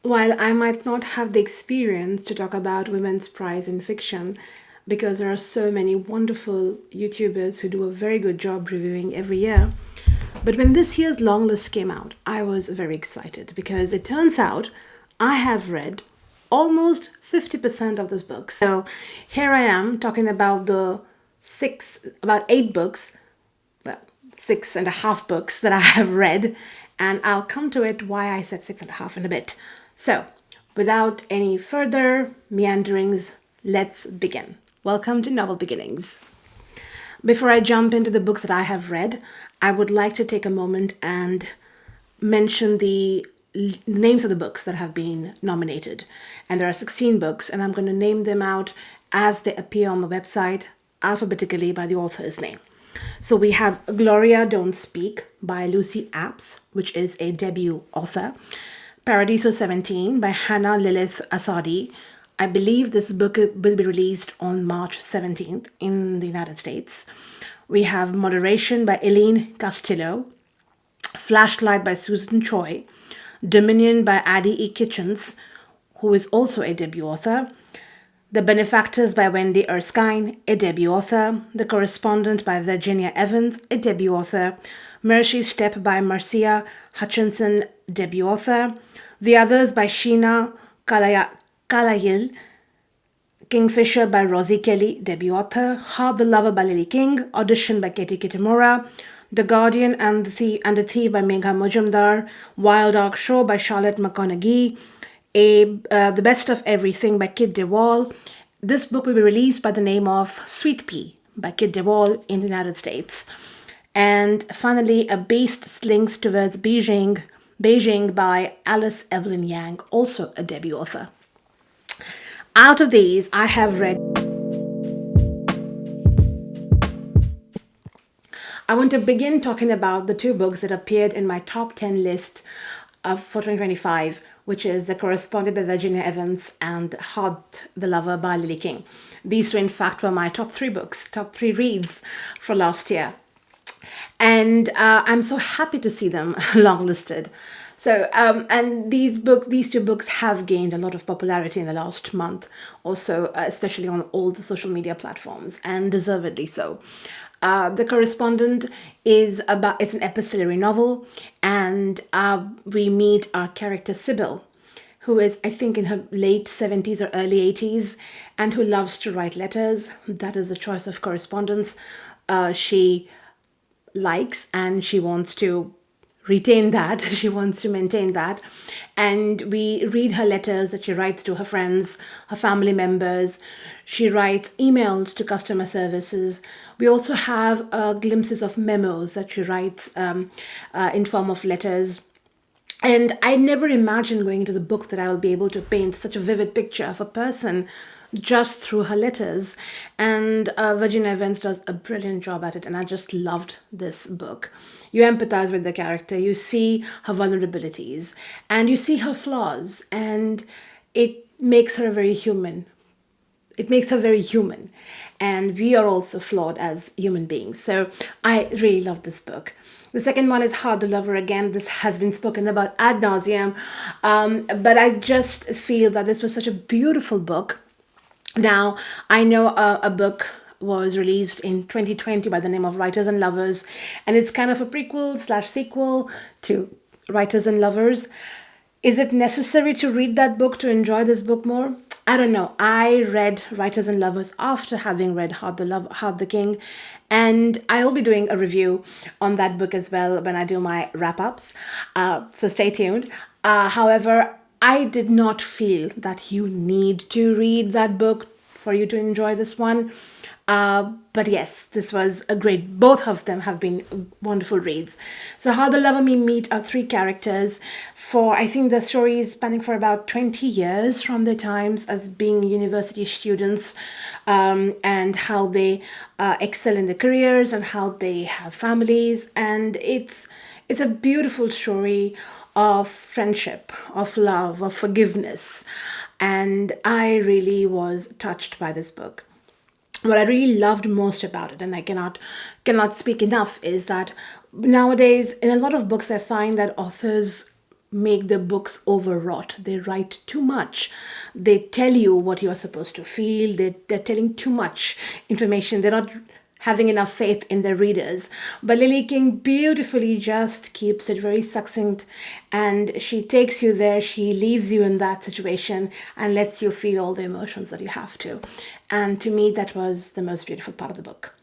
While I might not have the experience to talk about women's prize in fiction, because there are so many wonderful YouTubers who do a very good job reviewing every year, but when this year's long list came out, I was very excited because it turns out I have read almost 50% of this book. So here I am talking about about 8 books, well, 6.5 books that I have read, and I'll come to it why I said 6.5 in a bit. So, without any further meanderings, let's begin. Welcome to Novel Beginnings. Before I jump into the books that I have read, I would like to take a moment and mention the names of the books that have been nominated. And there are 16 books, and I'm going to name them out as they appear on the website alphabetically by the author's name. So we have Gloria Don't Speak by Lucy Apps, which is a debut author. Paradiso 17 by Hannah Lilith Asadi. I believe this book will be released on March 17th in the United States. We have Moderation by Eileen Castillo. Flashlight by Susan Choi. Dominion by Addie E. Kitchens, who is also a debut author. The Benefactors by Wendy Erskine, a debut author. The Correspondent by Virginia Evans, a debut author. Mercy's Step by Marcia Hutchinson, debut author. The Others by Sheena Kalayil. Kingfisher by Rosie Kelly, debut author. Heart the Lover by Lily King. Audition by Katie Kitamura. The Guardian and the Thief by Megha Mujumdar. Wild Dog Show by Charlotte McConaughey. The Best of Everything by Kid DeWall. This book will be released by the name of Sweet Pea by Kid DeWall in the United States. And finally, A Beast Slinks Towards Beijing by Alice Evelyn Yang, also a debut author. Out of these, I have read. I want to begin talking about the 2 books that appeared in my top 10 list for 2025, which is The Correspondent by Virginia Evans and Heart the Lover by Lily King. These 2, in fact, were my top 3 books, top 3 reads for last year. And I'm so happy to see them longlisted. So, and these 2 books have gained a lot of popularity in the last month or so, especially on all the social media platforms, and deservedly so. The Correspondent it's an epistolary novel, and we meet our character Sybil, who is, I think, in her late 70s or early 80s, and who loves to write letters. That is the choice of correspondence she likes, and she wants to retain that. She wants to maintain that. And we read her letters that she writes to her friends, her family members. She writes emails to customer services. We also have glimpses of memos that she writes in form of letters. And I never imagined going into the book that I will be able to paint such a vivid picture of a person just through her letters. And Virginia Evans does a brilliant job at it, and I just loved this book. You empathize with the character, you see her vulnerabilities, and you see her flaws, and it makes her very human. It makes her very human, and we are also flawed as human beings. So I really love this book. The second one is Heart the Lover. Again, this has been spoken about ad nauseum, but I just feel that this was such a beautiful book. Now, I know a book was released in 2020 by the name of Writers and Lovers, and it's kind of a prequel/sequel to Writers and Lovers. Is it necessary to read that book to enjoy this book more? I don't know. I read Writers and Lovers after having read Heart the King, and I will be doing a review on that book as well when I do my wrap-ups, so stay tuned. However, I did not feel that you need to read that book for you to enjoy this one. But yes, this was a great, both of them have been wonderful reads. So How the Lover Me meet our 3 characters for, I think the story is spanning for about 20 years from their times as being university students, and how they excel in their careers and how they have families. And it's a beautiful story of friendship, of love, of forgiveness. And I really was touched by this book. What I really loved most about it, and I cannot speak enough, is that nowadays in a lot of books I find that authors make the books overwrought. They write too much. They tell you what you are supposed to feel. They're telling too much information. They're not having enough faith in their readers. But Lily King beautifully just keeps it very succinct, and she takes you there. She leaves you in that situation and lets you feel all the emotions that you have to. And to me, that was the most beautiful part of the book.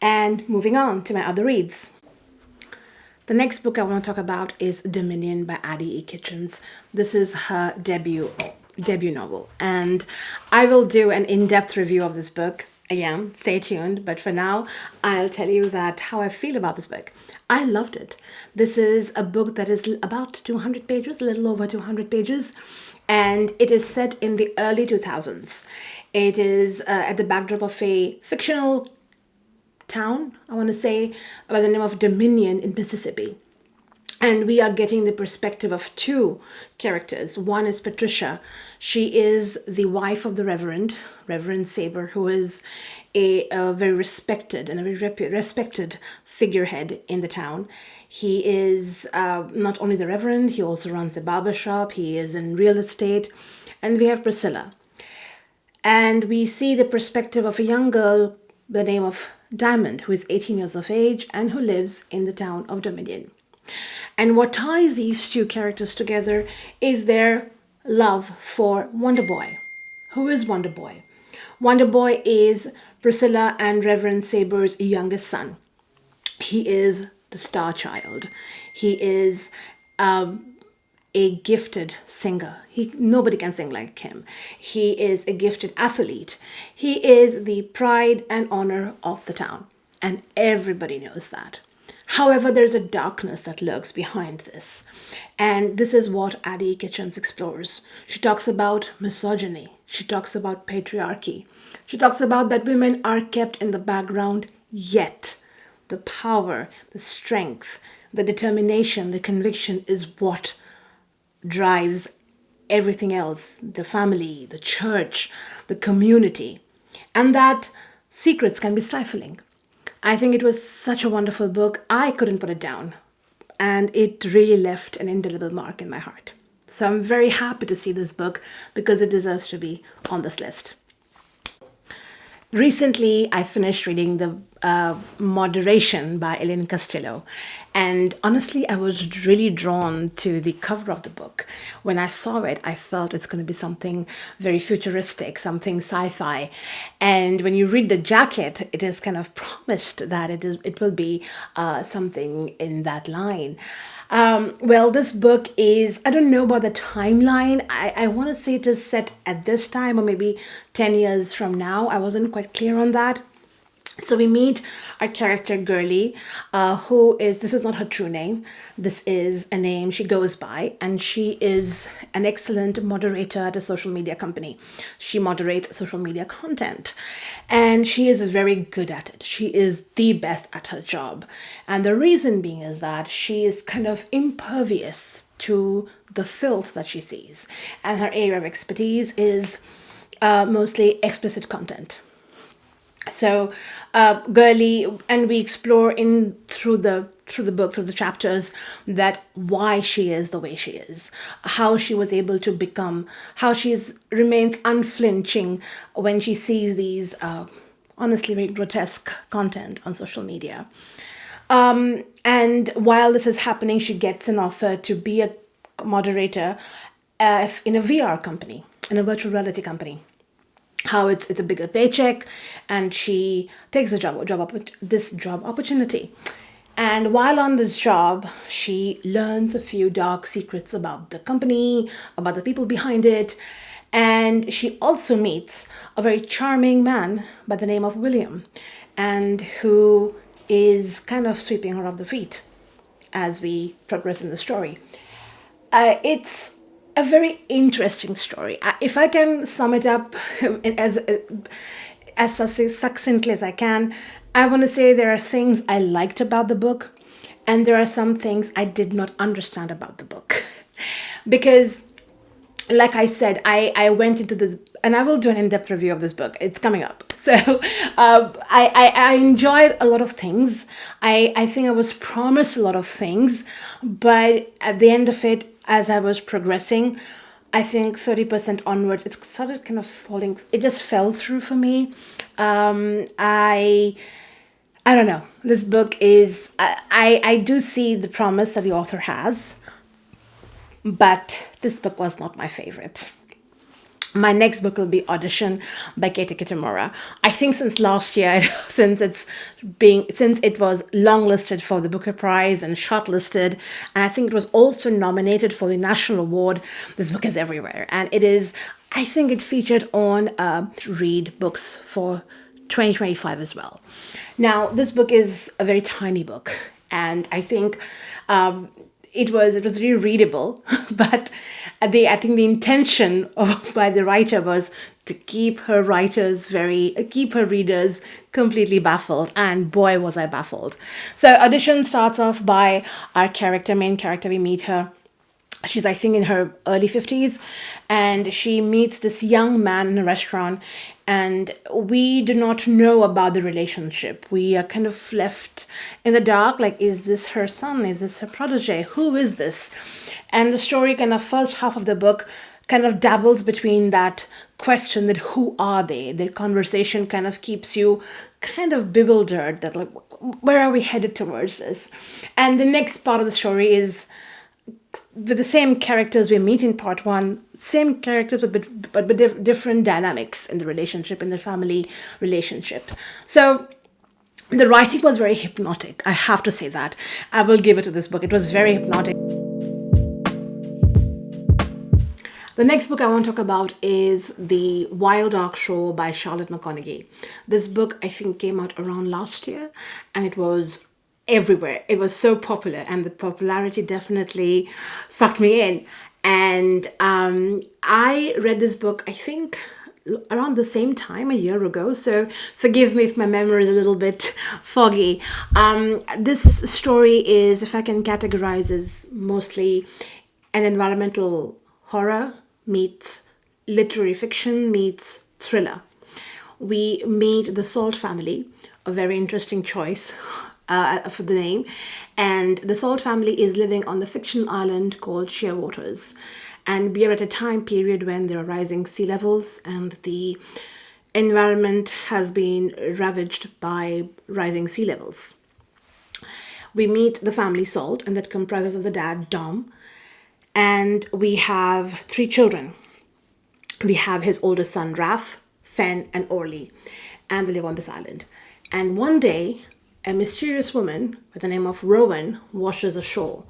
And moving on to my other reads. The next book I want to talk about is Dominion by Addie E. Kitchens. This is her debut novel, and I will do an in-depth review of this book. Again, stay tuned, but for now, I'll tell you that how I feel about this book. I loved it. This is a book that is about 200 pages, a little over 200 pages, and it is set in the early 2000s. It is at the backdrop of a fictional town, I want to say, by the name of Dominion in Mississippi. And we are getting the perspective of two characters. One is Patricia. She is the wife of the Reverend Saber, who is a very respected and a very respected figurehead in the town. He is not only the Reverend, he also runs a barber shop. He is in real estate. And we have Priscilla. And we see the perspective of a young girl by the name of Diamond, who is 18 years of age and who lives in the town of Dominion. And what ties these two characters together is their love for Wonder Boy. Who is Wonder Boy? Wonder Boy is Priscilla and Reverend Saber's youngest son. He is the star child. He is a gifted singer. Nobody can sing like him. He is a gifted athlete. He is the pride and honor of the town, and everybody knows that. However, there's a darkness that lurks behind this, and this is what Addie Kitchens explores. She talks about misogyny. She talks about patriarchy. She talks about that women are kept in the background, yet the power, the strength, the determination, the conviction is what drives everything else, the family, the church, the community, and that secrets can be stifling. I think it was such a wonderful book. I couldn't put it down, and it really left an indelible mark in my heart. So I'm very happy to see this book because it deserves to be on this list. Recently, I finished reading the Moderation by Elaine Castillo. And honestly, I was really drawn to the cover of the book. When I saw it, I felt it's going to be something very futuristic, something sci-fi. And when you read the jacket, it is kind of promised that it will be something in that line. Well, this book is, I don't know about the timeline. I want to say it is set at this time or maybe 10 years from now. I wasn't quite clear on that. So we meet our character Girlie, this is not her true name. This is a name she goes by, and she is an excellent moderator at a social media company. She moderates social media content, and she is very good at it. She is the best at her job. And the reason being is that she is kind of impervious to the filth that she sees. And her area of expertise is mostly explicit content. So Girlie, and we explore through the book, through the chapters, that why she is the way she is, how she was able to become, how she remains unflinching when she sees these honestly very grotesque content on social media. And while this is happening, she gets an offer to be a moderator in a VR company, in a virtual reality company. How it's a bigger paycheck, and she takes this job opportunity. And while on this job, she learns a few dark secrets about the company, about the people behind it, and she also meets a very charming man by the name of William, and who is kind of sweeping her off the feet as we progress in the story. It's a very interesting story. If I can sum it up as succinctly as I can, I want to say there are things I liked about the book, and there are some things I did not understand about the book. Because, like I said, I went into this, and I will do an in-depth review of this book. It's coming up. So I enjoyed a lot of things. I think I was promised a lot of things, but at the end of it, as I was progressing. I think 30% onwards, it started kind of falling. It just fell through for me. I don't know. This book is, I do see the promise that the author has, but this book was not my favorite. My next book will be Audition by Katie Kitamura. I think since last year, since it was longlisted for the Booker Prize and shortlisted, and I think it was also nominated for the National Award, this book is everywhere. And it is, I think it featured on Read Books for 2025 as well. Now, this book is a very tiny book, and I think it was really readable, but I think the intention by the writer was to keep her readers completely baffled, and boy was I baffled. So Audition starts off by our main character. We meet her. She's, I think, in her early 50s, and she meets this young man in a restaurant, and we do not know about the relationship. We are kind of left in the dark, like, is this her son? Is this her protege? Who is this? And the story, kind of first half of the book, kind of dabbles between that question, that who are they? The conversation kind of keeps you kind of bewildered, that, like, where are we headed towards this? And the next part of the story is with the same characters we meet in part one, same characters, but different dynamics in the relationship, in the family relationship. So the writing was very hypnotic. I have to say that. I will give it to this book. It was very hypnotic. The next book I want to talk about is The Wild Dark Show by Charlotte McConaughey. This book, I think, came out around last year, and it was everywhere. It was so popular, and the popularity definitely sucked me in. And I read this book, I think, around the same time a year ago, so forgive me if my memory is a little bit foggy. This story is, if I can categorize, is mostly an environmental horror meets literary fiction meets thriller. We meet the Salt family, a very interesting choice for the name. And the Salt family is living on the fictional island called Shearwaters. And we are at a time period when there are rising sea levels and the environment has been ravaged by rising sea levels. We meet the family Salt, and that comprises of the dad, Dom, and we have 3 children. We have his oldest son, Raph, Fen, and Orly, and they live on this island. And one day, a mysterious woman by the name of Rowan washes ashore.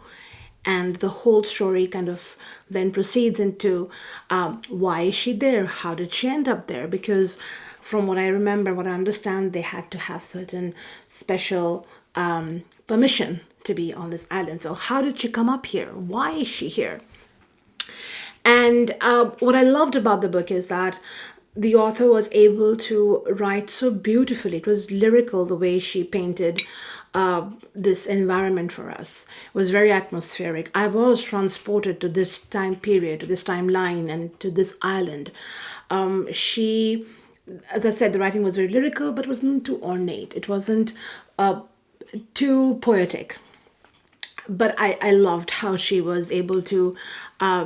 And the whole story kind of then proceeds into why is she there? How did she end up there? Because from what I remember, what I understand, they had to have certain special permission to be on this island. So how did she come up here? Why is she here? And what I loved about the book is that the author was able to write so beautifully. It was lyrical, the way she painted this environment for us. It was very atmospheric. I was transported to this time period, to this timeline, and to this island. She, as I said, the writing was very lyrical, but it wasn't too ornate. It wasn't too poetic. But I loved how she was able to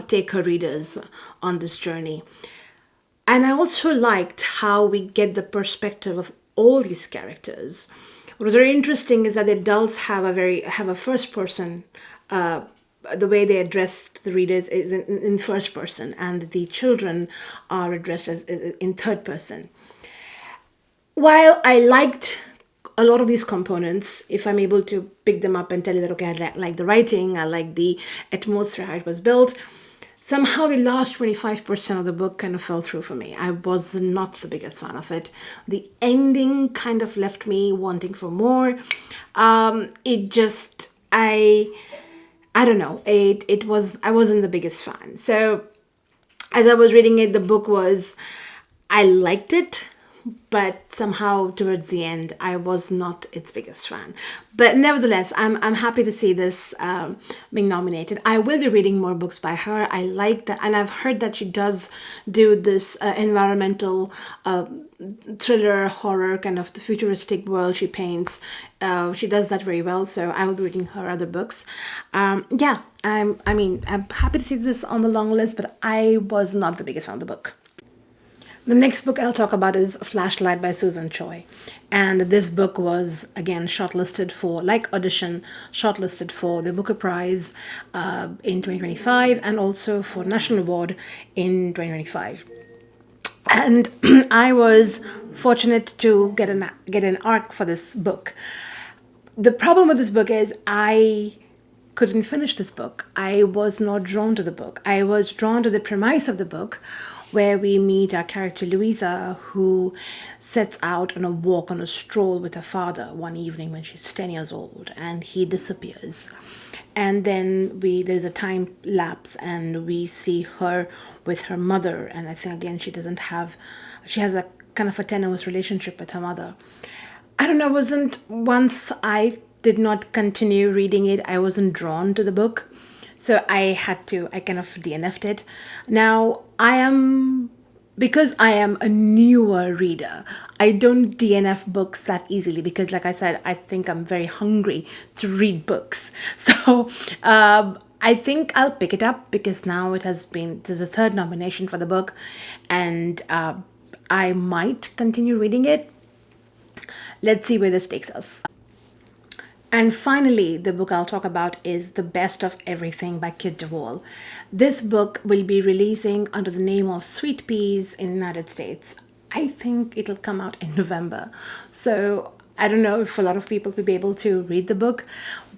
take her readers on this journey. And I also liked how we get the perspective of all these characters. What was very interesting is that the adults have a first person. The way they address the readers is in first person, and the children are addressed as in third person. While I liked a lot of these components, if I'm able to pick them up and tell you that, okay, I like the writing, I like the atmosphere, how it was built, somehow the last 25% of the book kind of fell through for me. I was not the biggest fan of it. The ending kind of left me wanting for more. It just, I don't know, I wasn't the biggest fan. So as I was reading it, the book was, I liked it, but somehow towards the end, I was not its biggest fan. But nevertheless, I'm happy to see this being nominated. I will be reading more books by her. I like that, and I've heard that she does do this environmental thriller, horror, kind of the futuristic world she paints. She does that very well, so I will be reading her other books. Yeah, I'm happy to see this on the long list, but I was not the biggest fan of the book. The next book I'll talk about is Flashlight by Susan Choi. And this book was, again, shortlisted for, like Audition, shortlisted for the Booker Prize in 2025 and also for National Award in 2025. And I was fortunate to get an arc for this book. The problem with this book is I couldn't finish this book. I was not drawn to the book. I was drawn to the premise of the book, where we meet our character Louisa, who sets out on a walk, on a stroll with her father one evening when she's 10 years old, and he disappears. And then there's a time lapse and we see her with her mother, and I think again she has a kind of a tenuous relationship with her mother. I don't know, once I did not continue reading it, I wasn't drawn to the book. So I kind of DNF'd it. Now, because I am a newer reader, I don't DNF books that easily because, like I said, I think I'm very hungry to read books. So I think I'll pick it up because now there's a third nomination for the book, and I might continue reading it. Let's see where this takes us. And finally, the book I'll talk about is The Best of Everything by Kit DeWall. This book will be releasing under the name of Sweet Peas in the United States. I think it'll come out in November. So I don't know if a lot of people will be able to read the book.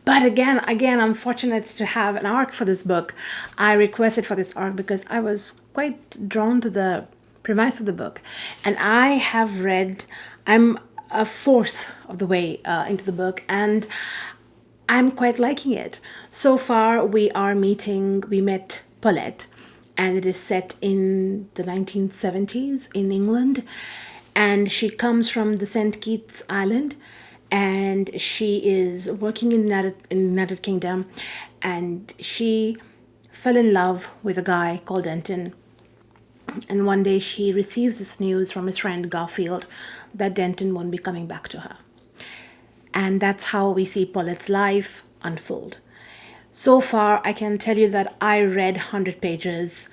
But again, I'm fortunate to have an arc for this book. I requested for this arc because I was quite drawn to the premise of the book. And I'm a fourth of the way into the book, and I'm quite liking it. So far, we met Paulette, and it is set in the 1970s in England, and she comes from the St. Kitts Island, and she is working in the United Kingdom, and she fell in love with a guy called Denton. And one day she receives this news from his friend Garfield that Denton won't be coming back to her. And that's how we see Paulette's life unfold. So far, I can tell you that I read 100 pages,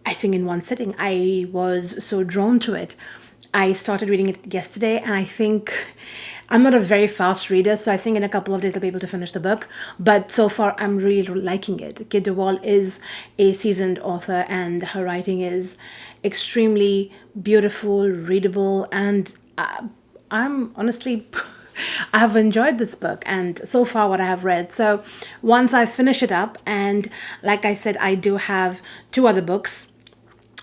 I think in one sitting. I was so drawn to it. I started reading it yesterday, and I think I'm not a very fast reader, so I think in a couple of days I'll be able to finish the book. But so far, I'm really liking it. Kit DeWall is a seasoned author, and her writing is extremely beautiful, readable, and I'm honestly, I have enjoyed this book, and so far what I have read. So once I finish it up, and like I said, I do have 2 other books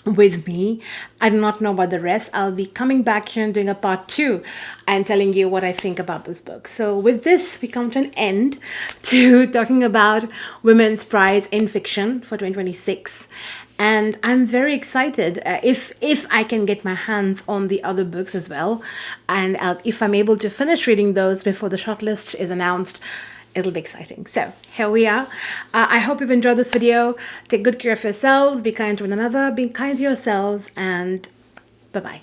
with me. I do not know about the rest. I'll be coming back here and doing a part 2 and telling you what I think about this book. So with this, we come to an end to talking about Women's Prize in Fiction for 2026. And I'm very excited if I can get my hands on the other books as well. And if I'm able to finish reading those before the shortlist is announced, it'll be exciting. So here we are. I hope you've enjoyed this video. Take good care of yourselves. Be kind to one another. Be kind to yourselves. And bye-bye.